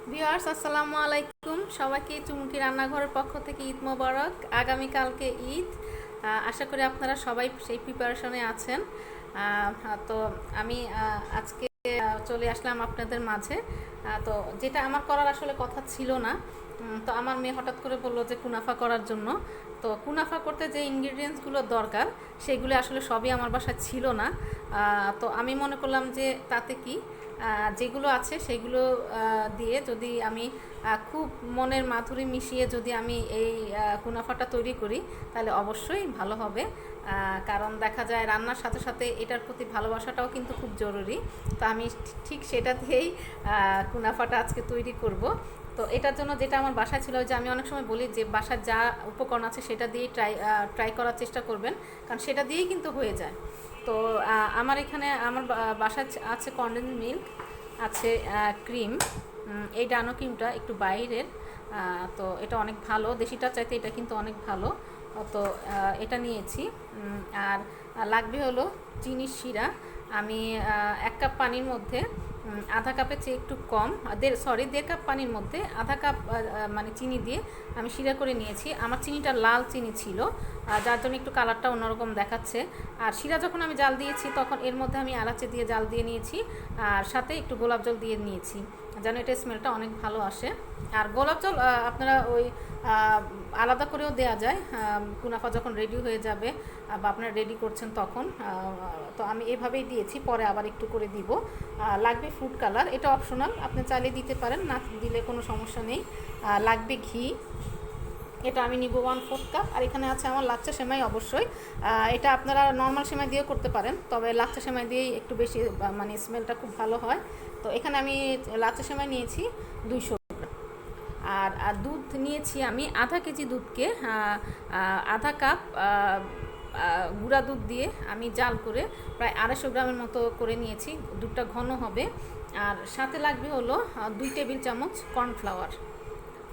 Viewers আসসালামু আলাইকুম, সবাইকে চুমকি রান্নাঘরের পক্ষ থেকে ঈদ মোবারক। আগামীকালকে ঈদ। আশা করি আপনারা সবাই সেই প্রিপারেশনে আছেন। তো আমি আজকে চলে আসলাম আপনাদের মাঝে। তো যেটা আমার করার আসলে কথা ছিল না, তো আমার মেয়ে হঠাৎ করে বললো যে কুনাফা করার জন্য। তো কুনাফা করতে যে ইনগ্রিডিয়েন্টসগুলো দরকার সেগুলো আসলে সবই আমার বাসায় ছিল না। তো আমি মনে করলাম যে তাতে কি যেগুলো আছে সেগুলো দিয়ে যদি আমি খুব মনের মাধুরী মিশিয়ে যদি আমি এই কুনাফাটা তৈরি করি তাহলে অবশ্যই ভালো হবে। কারণ দেখা যায় রান্নার সাথে সাথে এটার প্রতি ভালোবাসাটাও কিন্তু খুব জরুরি। তো আমি ঠিক সেটা দিয়েই কুনাফাটা আজকে তৈরি করব। তো এটার জন্য যেটা আমার বাসায় ছিল, যে আমি অনেক সময় বলি যে বাসার যা উপকরণ আছে সেটা দিয়েই ট্রাই করার চেষ্টা করবেন, কারণ সেটা দিয়েই কিন্তু হয়ে যায়। তো আমার এখানে আমার বাসায় আছে কনডেন্স মিল্ক, আছে ক্রিম। এই ডানো ক্রিমটা একটু বাইরের, তো এটা অনেক ভালো, দেশিটার চাইতে এটা কিন্তু অনেক ভালো। তো এটা নিয়েছি। আর লাগবে হলো চিনির শিরা। আমি 1 কাপ পানির মধ্যে আধা কাপের চেয়ে একটু কম, 1.5 কাপ পানির মধ্যে আধা কাপ মানে চিনি দিয়ে আমি শিরা করে নিয়েছি। আমার চিনিটা লাল চিনি ছিল, যার জন্য একটু কালারটা অন্যরকম দেখাচ্ছে। আর শিরা যখন আমি জাল দিয়েছি তখন এর মধ্যে আমি এলাচি দিয়ে জাল দিয়ে নিয়েছি, আর সাথে একটু গোলাপ জল দিয়ে নিয়েছি যেন এটা স্মেলটা অনেক ভালো আসে। আর গোলাপ জল আপনারা ওই আলাদা করেও দেয়া যায় কুনাফা যখন রেডি হয়ে যাবে বা আপনারা রেডি করছেন তখন। তো আমি এভাবেই দিয়েছি, পরে আবার একটু করে দিব। লাগবে ফুড কালার, এটা অপশনাল, আপনি চাইলে দিতে পারেন, না দিলে কোনো সমস্যা নেই। লাগবে ঘি, এটা আমি নিব 1/4 কাপ। আর এখানে আছে আমার লাচ্চা সেমাই। অবশ্যই এটা আপনারা নর্মাল সেমাই দিয়েও করতে পারেন, তবে লাচ্চা সেমাই দিয়েই একটু বেশি মানে স্মেলটা খুব ভালো হয়। তো এখানে আমি লাচ্চা সেমাই নিয়েছি 200। আর দুধ নিয়েছি আমি আধা কেজি দুধকে আধা কাপ গুঁড়া দুধ দিয়ে আমি জাল করে প্রায় 250 গ্রামের মতো করে নিয়েছি। দুধটা ঘন হবে। আর সাথে লাগবে হলো 2 টেবিল চামচ কর্নফ্লাওয়ার।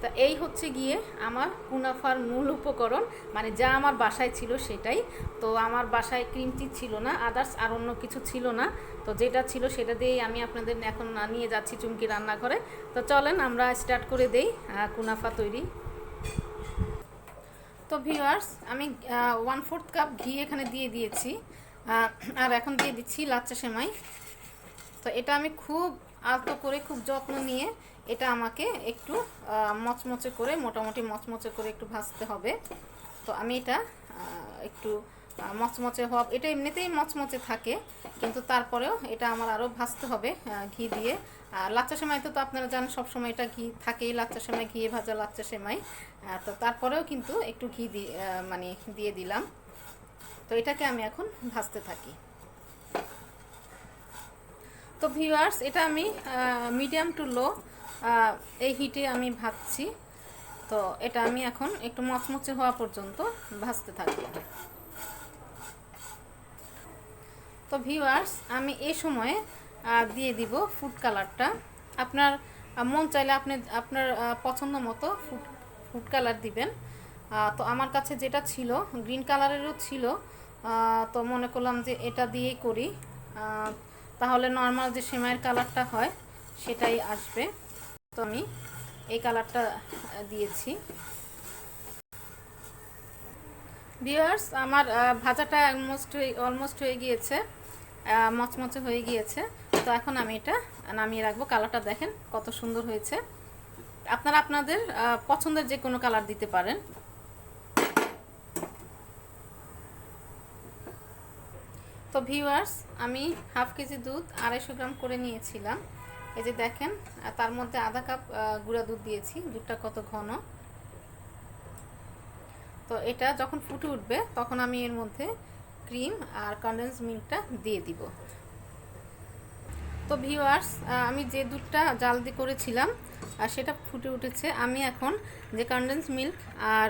তা এই হচ্ছে গিয়ে আমার কুনাফার মূল উপকরণ, মানে যা আমার বাসায় ছিল সেটাই। তো আমার বাসায় ক্রিম চিজ ছিল না, আদার্স আর অন্য কিছু ছিল না। তো যেটা ছিল সেটা দিয়েই আমি আপনাদের এখন নিয়ে যাচ্ছি চুমকি রান্নাঘরে। তো চলেন আমরা স্টার্ট করে দেই কুনাফা তৈরি। তো ভিউয়ার্স, আমি 1/4 কাপ ঘি এখানে দিয়ে দিয়েছি। আর এখন দিয়ে দিচ্ছি লাচ্চা সেমাই। তো এটা আমি খুব আলতো করে, খুব যত্ন নিয়ে এটা আমাকে একটু মচমচে করে, মোটামুটি মচমচে করে একটু ভাজতে হবে। তো আমি এটা একটু মচমচে হওয়া, এটা এমনিতেই মচমচে থাকে, কিন্তু তারপরেও এটা আমার আরও ভাজতে হবে ঘি দিয়ে। লাচ্চা সেমাই তো আপনারা জানেন সবসময় এটা ঘি থাকেই, লাচ্চা সেমাই ঘিয়ে ভাজা লাচ্চা সেমাই। তো তারপরেও কিন্তু একটু ঘি দিয়ে মানে দিয়ে দিলাম। তো এটাকে আমি এখন ভাজতে থাকি। তো ভিউয়ার্স, এটা আমি মিডিয়াম টু লো এই হিটে আমি ভাজছি। তো এটা আমি এখন একটু মচমচে হওয়া পর্যন্ত ভাজতে থাকি। তো ভিউয়ার্স, আমি এই সময়ে দিয়ে দিব ফুড কালারটা। আপনার মন চাইলে আপনি আপনার পছন্দ মতো ফুড কালার দিবেন। তো আমার কাছে যেটা ছিল গ্রিন কালারেরও ছিল, তো মনে করলাম যে এটা দিয়েই করি, তাহলে নর্মাল যে সেমাইয়ের কালারটা হয় সেটাই আসবে। তো আমি এই কালারটা দিয়েছি। ভিউয়ার্স, আমার ভাজাটা অলমোস্ট হয়ে গিয়েছে, মচমচে হয়ে গিয়েছে। তো এখন আমি এটা নামিয়ে রাখবো। কালারটা দেখেন কত সুন্দর হয়েছে। আপনারা আপনাদের পছন্দের যে কোনো কালার দিতে পারেন। তো ভিউয়ার্স, আমি হাফ কেজি দুধ 250 গ্রাম করে নিয়েছিলাম। এই যে দেখেন, তার মধ্যে আধা কাপ গুঁড়া দুধ দিয়েছি। দুধটা কত ঘন। তো এটা যখন ফুটে উঠবে তখন আমি এর মধ্যে ক্রিম আর কনডেন্স মিল্কটা দিয়ে দিব। তো ভিউয়ার্স, আমি যে দুধটা জাল দিয়ে করেছিলাম সেটা ফুটে উঠেছে। আমি এখন যে কনডেন্স মিল্ক আর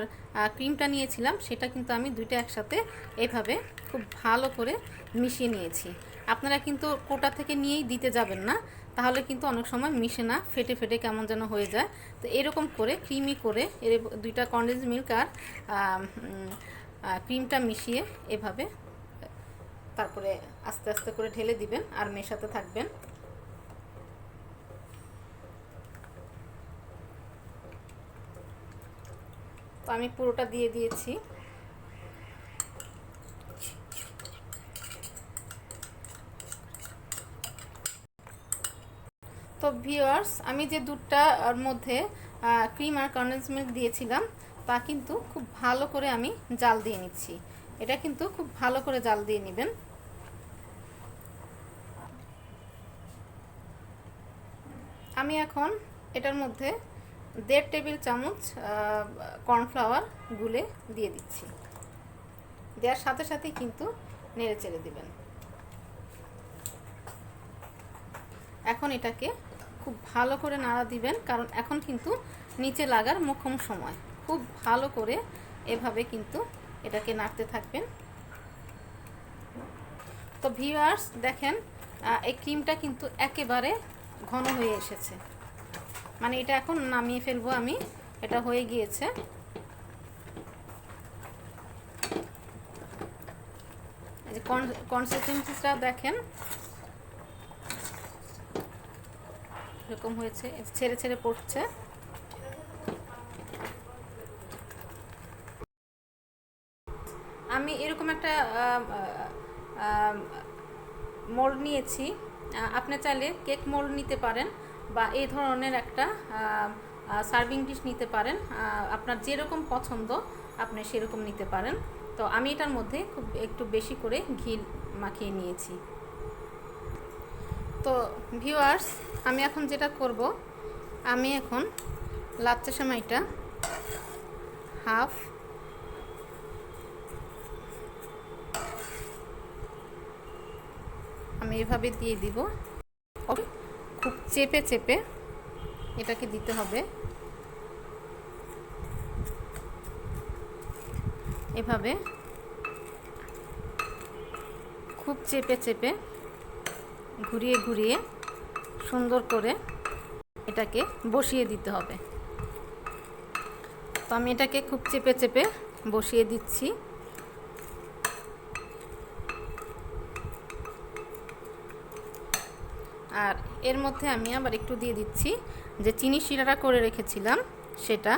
ক্রিমটা নিয়েছিলাম সেটা কিন্তু আমি দুইটা একসাথে এইভাবে খুব ভালো করে মিশিয়ে নিয়েছি। আপনারা কিন্তু কোটা থেকে নিয়েই দিতে যাবেন না, তাহলে কিন্তু অনেক সময় মিশে না, ফেটে ফেটে কেমন যেন হয়ে যায়। তো এরকম করে ক্রিমি করে দুইটা কনডেন্স মিল্ক আর ক্রিমটা মিশিয়ে এভাবে তারপরে আস্তে আস্তে করে ঢেলে দিবেন আর মেশাতে থাকবেন। তো আমি পুরোটা দিয়ে দিয়েছি। তো ভিউয়ার্স, আমি যে দুধটার মধ্যে ক্রিম আর কনডেন্স মিল্ক দিয়েছিলাম তা কিন্তু খুব ভালো করে আমি জাল দিয়ে নিচ্ছি। এটা কিন্তু খুব ভালো করে জাল দিয়ে নেবেন। আমি এখন এটার মধ্যে 1.5 টেবিল চামচ কর্নফ্লাওয়ার গুলে দিয়ে দিচ্ছি। দেওয়ার সাথে সাথেই কিন্তু নেড়ে চেড়ে দিবেন। এখন এটাকে খুব ভালো করে নাড়া দিবেন, কারণ এখন কিন্তু নিচে লাগার মোক্ষম সময়। খুব ভালো করে এভাবে কিন্তু এটাকে নাড়তে থাকবেন। তো ভিউয়ার্স দেখেন, এই ক্রিমটা কিন্তু একেবারে ঘন হয়ে এসেছে, মানে এটা এখন নামিয়ে ফেলবো আমি। এটা হয়ে গিয়েছে। এই যে কনসিস্টেন্সিটা দেখেন এরকম হয়েছে, ছেড়ে ছেড়ে পড়ছে। আমি এরকম একটা মোল্ড নিয়েছি। আপনি চাইলে কেক মোল্ড নিতে পারেন বা এই ধরনের একটা সার্ভিং ডিশ নিতে পারেন। আপনার যেরকম পছন্দ আপনি সেরকম নিতে পারেন। তো আমি এটার মধ্যে খুব একটু বেশি করে ঘি মাখিয়ে নিয়েছি। তো ভিউয়ার্স, আমি এখন যেটা করব, আমি এখন লাচ্চা সেমাইটা হাফ আমি এভাবে দিয়ে দিব। ওকে, খুব চেপে চেপে এটাকে দিতে হবে। এভাবে খুব চেপে চেপে ঘুরিয়ে ঘুরিয়ে সুন্দর করে এটাকে বসিয়ে দিতে হবে। তো আমি এটাকে খুব চেপে চেপে বসিয়ে দিচ্ছি। আর এর মধ্যে আমি আবার একটু দিয়ে দিচ্ছি যে চিনি শিরাটা করে রেখেছিলাম সেটা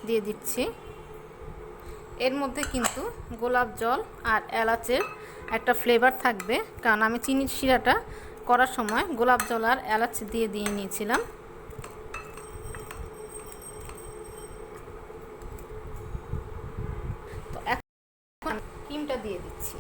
দিয়ে দিচ্ছি। এর মধ্যে কিন্তু গোলাপ জল আর এলাচের একটা ফ্লেভার থাকবে, কারণ আমি চিনির শিরাটা করার সময় গোলাপ জল আর এলাচ দিয়ে নিয়েছিলাম। তো এখন ক্রিমটা দিয়ে দিচ্ছি।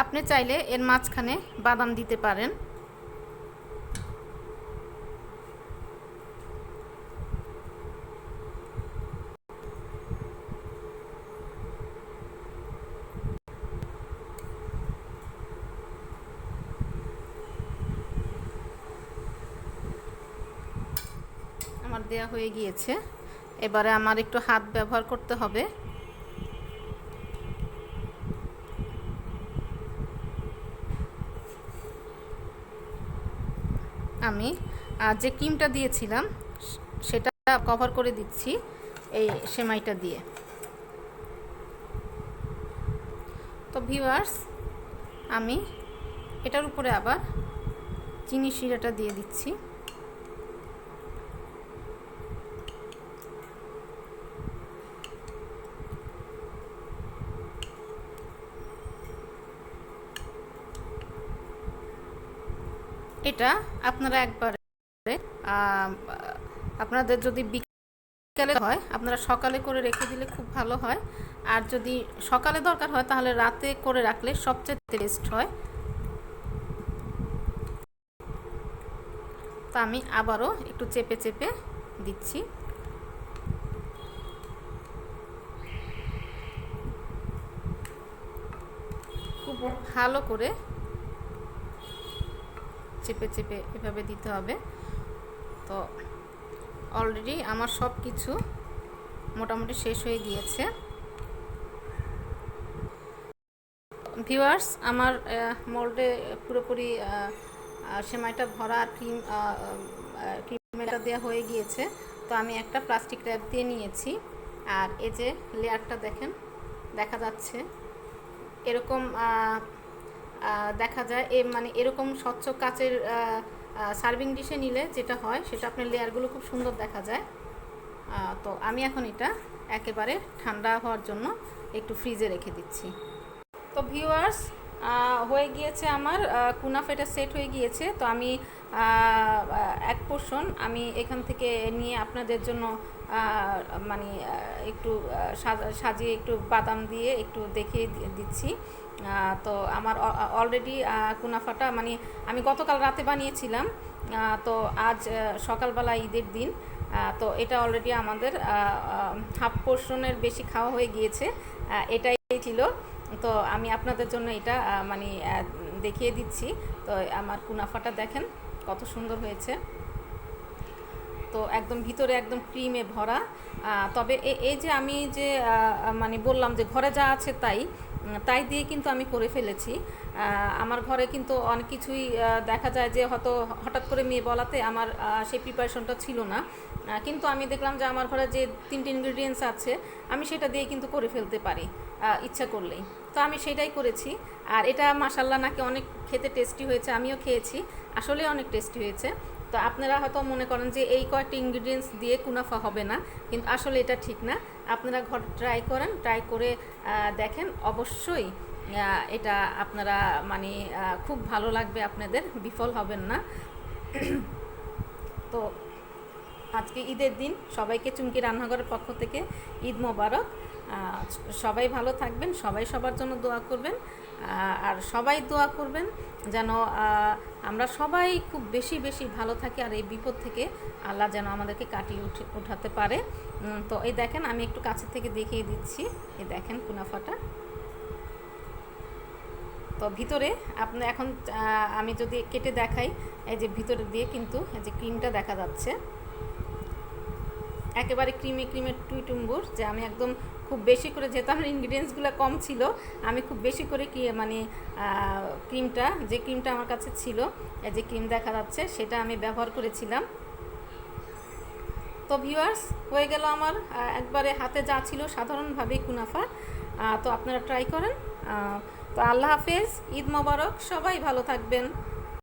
আপনি চাইলে এর মাঝখানে বাদাম দিতে পারেন। আমার দেয়া হয়ে গিয়েছে। এবারে আমার একটু হাত ব্যবহার করতে হবে। আমি যে ক্রিমটা দিয়েছিলাম সেটা কভার করে দিচ্ছি এই সেমাইটা দিয়ে। তো ভিউয়ার্স, আমি এটার উপরে আবার চিনি শিরাটা দিয়ে দিচ্ছি। এটা আপনারা একবারে আপনাদের যদি বিকালে হয় আপনারা সকালে করে রেখে দিলে খুব ভালো হয়, আর যদি সকালে দরকার হয় তাহলে রাতে করে রাখলে সবচেয়ে টেস্ট হয়। তো আমি আবারও একটু চেপে চেপে দিচ্ছি। খুব ভালো করে চেপে চেপে এভাবে দিতে হবে। তো অলরেডি আমার সব কিছু মোটামুটি শেষ হয়ে গিয়েছে। ভিউয়ার্স, আমার মোল্ডে পুরোপুরি সেমাইটা ভরা, ক্রিম মেটা দেওয়া হয়ে গিয়েছে। তো আমি একটা প্লাস্টিক র্যাপ দিয়ে নিয়েছি। আর এই যে লেয়ারটা দেখেন, দেখা যাচ্ছে এরকম দেখা যায় মানে এরকম স্বচ্ছ কাচের সার্ভিং ডিশে নিলে যেটা হয় সেটা আপনার লেয়ারগুলো খুব সুন্দর দেখা যায়। তো আমি এখন এটা একেবারে ঠান্ডা হওয়ার জন্য একটু ফ্রিজে রেখে দিচ্ছি। তো ভিউয়ার্স, হয়ে গিয়েছে আমার কুনাফাটা সেট হয়ে গিয়েছে। তো আমি এক পোর্শন আমি এখান থেকে নিয়ে আপনাদের জন্য মানে একটু সাজিয়ে একটু বাদাম দিয়ে একটু দেখিয়ে দিচ্ছি। তো আমার অলরেডি কুনাফাটা মানে আমি গতকাল রাতে বানিয়েছিলাম, তো আজ সকালবেলা ঈদের দিন। তো এটা অলরেডি আমাদের হাফ পোর্শনের বেশি খাওয়া হয়ে গিয়েছে, এটাই ছিল। তো আমি আপনাদের জন্য এটা মানে দেখিয়ে দিচ্ছি। তো আমার কুনাফাটা দেখেন কত সুন্দর হয়েছে। তো একদম ভিতরে একদম ক্রিমে ভরা। তবে এই যে আমি যে মানে বললাম যে ঘরে যা আছে তাই দিয়ে কিন্তু আমি করে ফেলেছি। আমার ঘরে কিন্তু অনেক কিছুই দেখা যায় যে হয়তো হঠাৎ করে মেয়ে বলাতে আমার সেই প্রিপারেশনটা ছিল না, কিন্তু আমি দেখলাম যে আমার ঘরে যে 3টি ইনগ্রিডিয়েন্টস আছে আমি সেটা দিয়ে কিন্তু করে ফেলতে পারি ইচ্ছা করলেই। তো আমি সেটাই করেছি। আর এটা মাশাল্লাহ নাকি অনেক খেতে টেস্টি হয়েছে, আমিও খেয়েছি, আসলে অনেক টেস্টি হয়েছে। তো আপনারা হয়তো মনে করেন যে এই কয়েকটি ইনগ্রিডিয়েন্টস দিয়ে কুনাফা হবে না, কিন্তু আসলে এটা ঠিক না। আপনারা ঘর ট্রাই করেন, ট্রাই করে দেখেন, অবশ্যই এটা আপনারা মানে খুব ভালো লাগবে, আপনাদের বিফল হবেন না। তো আজকে ঈদের দিন সবাইকে চুমকি রান্নাঘরের পক্ষ থেকে ঈদ মোবারক। সবাই ভালো থাকবেন, সবাই সবার জন্য দোয়া করবেন, আর সবাই দোয়া করবেন যেন আমরা সবাই খুব বেশি বেশি ভালো থাকি, আর এই বিপদ থেকে আল্লাহ যেন আমাদেরকে কাটিয়ে উঠাতে পারে। তো এই দেখেন আমি একটু কাছে থেকে দেখিয়ে দিচ্ছি, এই দেখেন কুনাফাটা। তো ভিতরে আপনি এখন আমি যদি কেটে দেখাই, এই যে ভিতরে দিয়ে কিন্তু এই যে ক্রিমটা দেখা যাচ্ছে, একেবারে ক্রিমের টুইটুম্বুর। যে আমি একদম খুব বেশি করে, যেহেতু আমার ইনগ্রিডিয়েন্টসগুলো কম ছিল, আমি খুব বেশি করে মানে যে ক্রিমটা আমার কাছে ছিল, এই যে ক্রিম দেখা যাচ্ছে, সেটা আমি ব্যবহার করেছিলাম। তো ভিউয়ার্স, হয়ে গেল আমার একবারে হাতে যা ছিল সাধারণভাবেই কুনাফা। তো আপনারা ট্রাই করেন। তো আল্লাহ হাফেজ, ঈদ মোবারক, সবাই ভালো থাকবেন।